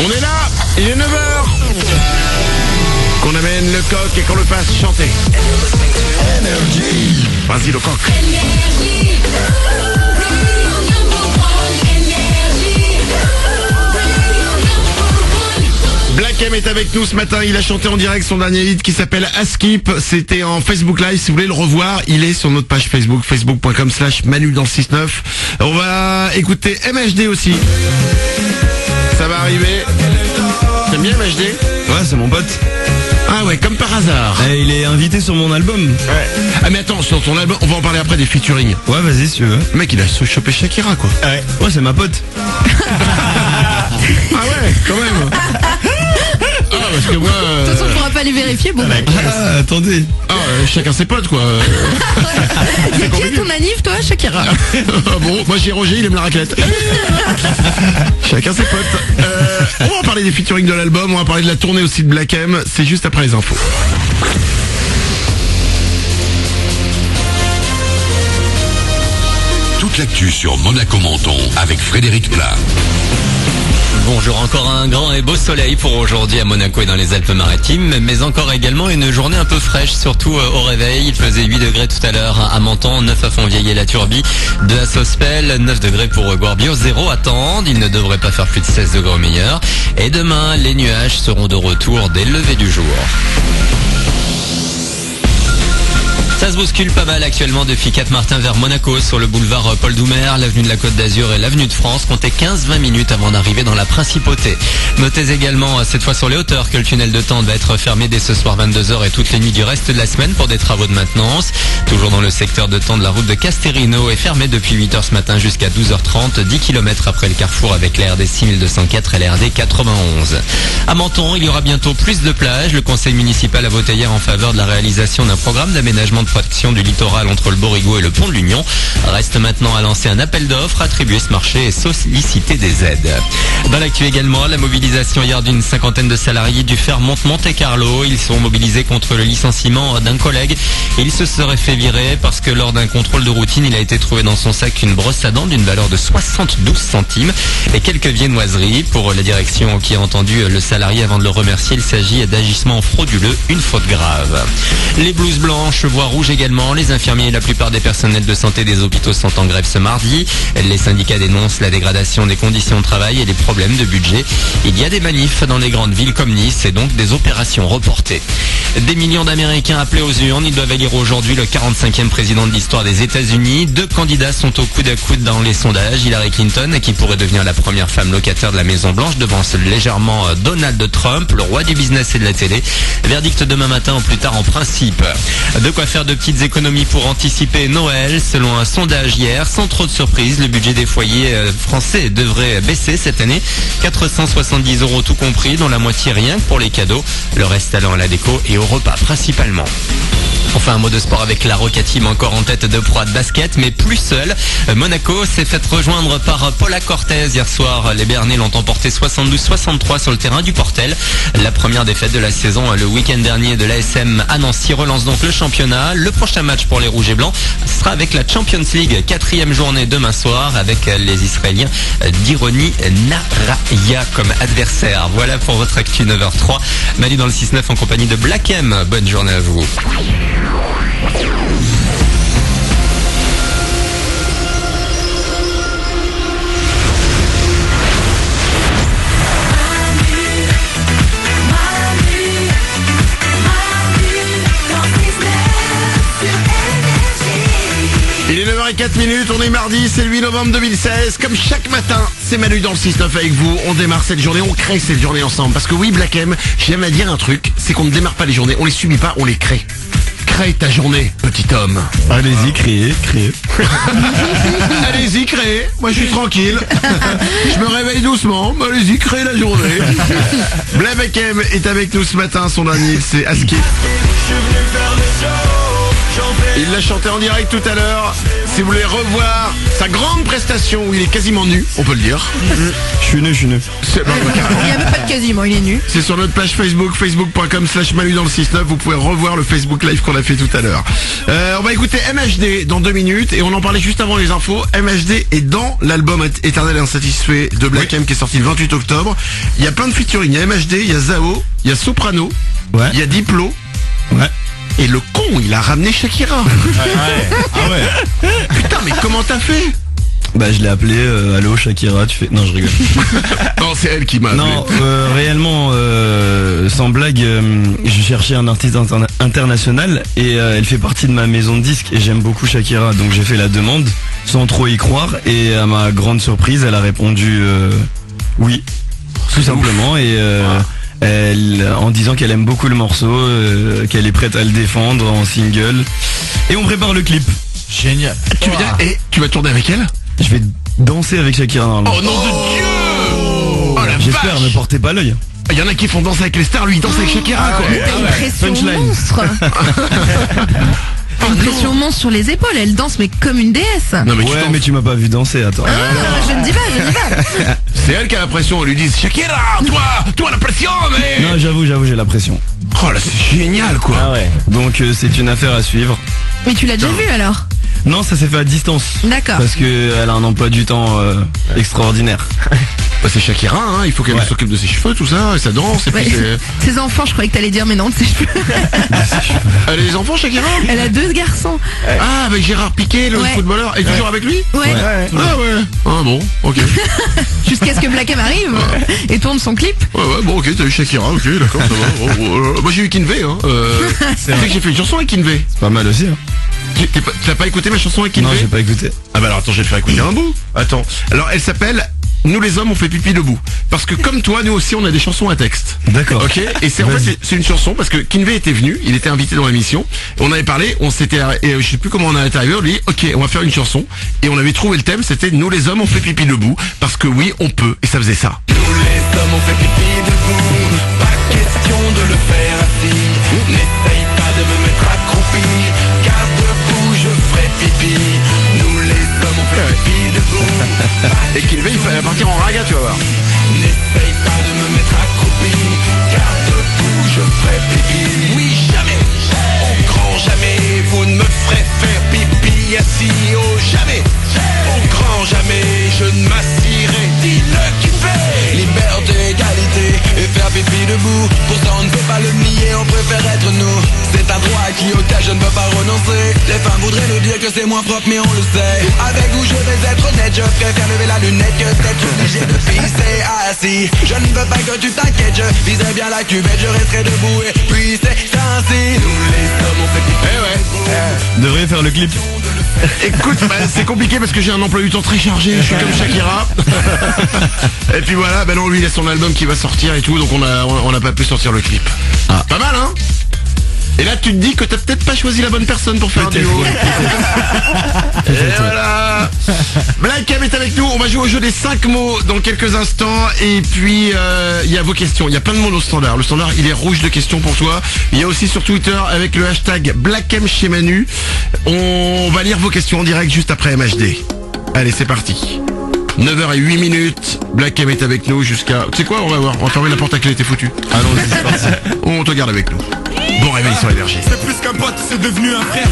On est là, il est 9h. Qu'on amène le coq et qu'on le fasse chanter. Vas-y le coq. Black M est avec nous ce matin, il a chanté en direct son dernier hit qui s'appelle Askip. C'était en Facebook Live, si vous voulez le revoir, il est sur notre page Facebook, facebook.com/Manu dans le 6-9. On va écouter MHD aussi. Ça va arriver. T'aimes bien MHD ? Ouais, c'est mon pote. Ah ouais, comme par hasard. Il est invité sur mon album. Ouais. Ah mais attends, sur ton album, on va en parler après des featuring. Ouais, vas-y si tu veux. Le mec, il a chopé Shakira quoi. Ouais, c'est ma pote. Ah ouais, quand même. Ah parce que moi... De toute façon, on pourra pas les vérifier. Bon. Ah, attendez. Chacun ses potes quoi. Il y a qui à ton anniv, toi, Shakira? Bon, moi j'ai Roger, il aime la raclette. Chacun ses potes. On va parler des featuring de l'album, on va parler de la tournée aussi de Black M. C'est juste après les infos. Toute l'actu sur Monaco Menton avec Frédéric Plat. Bonjour, encore un grand et beau soleil pour aujourd'hui à Monaco et dans les Alpes-Maritimes, mais encore également une journée un peu fraîche, surtout au réveil. Il faisait 8 degrés tout à l'heure à Menton, 9 à Fontvieille et la Turbie, 2 à Sospel, 9 degrés pour Gorbio, 0 à Tende. Il ne devrait pas faire plus de 16 degrés au meilleur. Et demain, les nuages seront de retour dès le lever du jour. Ça se bouscule pas mal actuellement depuis Cap-Martin vers Monaco sur le boulevard Paul Doumer, l'avenue de la Côte d'Azur et l'avenue de France. Comptez 15-20 minutes avant d'arriver dans la principauté. Notez également cette fois sur les hauteurs que le tunnel de Tende va être fermé dès ce soir 22h et toutes les nuits du reste de la semaine pour des travaux de maintenance. Toujours dans le secteur de Tende, la route de Casterino est fermée depuis 8h ce matin jusqu'à 12h30, 10 km après le carrefour avec la RD 6204 et la RD 91. À Menton, il y aura bientôt plus de plages. Le conseil municipal a voté hier en faveur de la réalisation d'un programme d'aménagement de protection du littoral entre le Borigo et le pont de l'Union. Reste maintenant à lancer un appel d'offres, attribuer ce marché et solliciter des aides. Dans l'actu également, la mobilisation hier d'une cinquantaine de salariés du Fairmont Monte-Carlo. Ils sont mobilisés contre le licenciement d'un collègue. Il se serait fait virer parce que lors d'un contrôle de routine, il a été trouvé dans son sac une brosse à dents d'une valeur de 72 centimes et quelques viennoiseries. Pour la direction qui a entendu le salarié avant de le remercier, il s'agit d'agissement frauduleux, une faute grave. Les blouses blanches, voire rouges également. Les infirmiers et la plupart des personnels de santé des hôpitaux sont en grève ce mardi. Les syndicats dénoncent la dégradation des conditions de travail et les problèmes de budget. Il y a des manifs dans les grandes villes comme Nice et donc des opérations reportées. Des millions d'Américains appelés aux urnes. Ils doivent élire aujourd'hui le 45e président de l'histoire des États-Unis. 2 candidats sont au coude à coude dans les sondages. Hillary Clinton, qui pourrait devenir la première femme locataire de la Maison-Blanche, devance légèrement Donald Trump, le roi du business et de la télé. Verdict demain matin ou plus tard en principe. De quoi faire de petites économies pour anticiper Noël. Selon un sondage hier, sans trop de surprise, le budget des foyers français devrait baisser cette année. 470 € tout compris, dont la moitié rien que pour les cadeaux. Le reste allant à la déco et au repas principalement. Enfin, un mot de sport avec la Roca Team encore en tête de Pro de basket, mais plus seul. Monaco s'est fait rejoindre par Paula Cortez hier soir. Les Bernais l'ont emporté 72-63 sur le terrain du Portel. La première défaite de la saison le week-end dernier de l'ASM à Nancy relance donc le championnat. Le prochain match pour les Rouges et Blancs sera avec la Champions League, 4e journée demain soir avec les Israéliens d'Ironi Naraya comme adversaire. Voilà pour votre actu 9h03. Manu dans le 6-9 en compagnie de Black M. Bonne journée à vous. Il est 9h04, on est mardi, c'est le 8 novembre 2016. Comme chaque matin, c'est Manu dans le 6-9 avec vous. On démarre cette journée, on crée cette journée ensemble. Parce que oui, Black M, j'aime à dire un truc, c'est qu'on ne démarre pas les journées, on les subit pas, on les crée. Crée ta journée, petit homme. Allez-y, créez. Allez-y, créez. Moi, je suis tranquille. Je me réveille doucement. Mais allez-y, créez la journée. Black M est avec nous ce matin. Son dernier, c'est Askip. Je suis venu faire le show, j'en fais Il l'a chanté en direct tout à l'heure. Si vous voulez revoir sa grande prestation où il est quasiment nu, on peut le dire. Je suis nu. Il n'y a même pas de quasiment, il est nu. C'est sur notre page Facebook, facebook.com/Manu dans le 6-9. Vous pouvez revoir le Facebook Live qu'on a fait tout à l'heure. On va écouter MHD dans 2 minutes et on en parlait juste avant les infos. MHD est dans l'album Éternel Insatisfait de Black M qui est sorti le 28 octobre. Il y a plein de featuring. Il y a MHD, il y a Zao, il y a Soprano, Ouais. il y a Diplo. Ouais. Et le con, il a ramené Shakira. Ah ouais. Putain, mais comment t'as fait? Bah je l'ai appelé, allô Shakira, tu fais... Non, je rigole. Non, c'est elle qui m'a appelé. Non, réellement, sans blague, je cherchais un artiste international et elle fait partie de ma maison de disques et j'aime beaucoup Shakira, donc j'ai fait la demande sans trop y croire et à ma grande surprise, elle a répondu oui, tout simplement et en disant qu'elle aime beaucoup le morceau, qu'elle est prête à le défendre en single et on prépare le clip. Génial. Tu veux dire, et tu vas tourner avec elle? Je vais danser avec Shakira normalement. Oh nom de Dieu! Oh la J'espère, vache! ne portez pas l'œil. Il y en a qui font danser avec les stars, lui il danse avec Shakira quoi. T'as une pression Punchline. monstre. T'as une pression monstre sur les épaules, elle danse mais comme une déesse. Non mais Ouais, mais tu m'as pas vu danser, attends. Je ne dis pas. c'est elle qui a la pression, on lui dit Shakira, toi la pression mais... Non, j'avoue, j'ai la pression. Oh là c'est génial quoi. Ah ouais. Donc c'est une affaire à suivre. Mais tu l'as déjà vu alors? Non, ça s'est fait à distance. D'accord. Parce que elle a un emploi du temps extraordinaire. Bah, c'est Shakira, hein, il faut qu'elle s'occupe de ses cheveux, tout ça, et ça danse, et puis Ouais. Ses enfants, je croyais que t'allais dire, mais non, de ses cheveux. Elle a des enfants Shakira? Elle a 2 garçons. Ah avec Gérard Piqué, le Ouais. footballeur, et toujours avec lui? Ouais. Ah ouais. Ah bon, ok. Jusqu'à ce que Black M arrive et tourne son clip. Ouais bon ok, t'as eu Shakira, ok d'accord, ça va. Moi j'ai eu Kinvey, hein. Tu sais que j'ai fait une chanson avec Kinvey. C'est pas mal aussi. Hein. T'as pas écouté ma chanson avec Kinvey? Non, j'ai pas écouté. Ah bah alors attends, je vais te faire écouter un bout. Attends. Alors elle s'appelle Nous les hommes on fait pipi debout. Parce que comme toi, nous aussi on a des chansons à texte. D'accord. Ok. Et c'est en fait c'est une chanson parce que Kinvey était venu, il était invité dans l'émission. On avait parlé, on s'était et je sais plus comment on a été arrivé. On lui dit ok, on va faire une chanson et on avait trouvé le thème. C'était Nous les hommes on fait pipi debout parce que oui on peut et ça faisait ça. Nous les hommes on fait pipi debout, pas question de le faire assis. N'essaye pas de me mettre accroupi, car debout je ferai pipi. Nous les hommes on fait pipi debout. Et Kinvey il fallait partir en raga, tu vas voir. N'essaye pas de me mettre accroupi, car debout je ferai pipi. Oui jamais, au grand jamais, vous ne me ferez faire pipi assis. Oh jamais, au grand jamais, je ne m'assierai. Dis-le qui fait liberté, égalité et faire pipi debout. Pour ça on ne peut pas le nier, on préfère être nous. C'est un droit acquis auquel je ne peux pas renoncer. Les femmes voudraient nous dire que c'est moins propre mais on le sait. Avec vous je vais être honnête, je préfère lever la lunette que d'être obligé de pisser assis. Je ne veux pas que tu t'inquiètes, je viserai bien la cuvette, je resterai debout et puis c'est ainsi. Nous les hommes on fait pipi. Devrais faire le clip. Écoute, bah, c'est compliqué parce que j'ai un emploi du temps très chargé, je suis comme Shakira. Et puis voilà, bah non, lui il a son album qui va sortir et tout, donc on a pas pu sortir le clip. Ah. Pas mal hein. Et là tu te dis que t'as peut-être pas choisi la bonne personne pour faire un duo. Et voilà. Black M est avec nous, on va jouer au jeu des 5 mots dans quelques instants. Et puis il y a vos questions, il y a plein de mots au standard. Le standard il est rouge de questions pour toi. Il y a aussi sur Twitter avec le hashtag Black M chez Manu. On va lire vos questions en direct juste après MHD. Allez c'est parti. 9h08, Black M est avec nous jusqu'à... Tu sais quoi, on va voir, on va fermer la porte à clé, t'es foutu. Allons-y, c'est parti. On te garde avec nous. Bon réveil sur Énergie. C'est plus qu'un pote, c'est devenu un frère.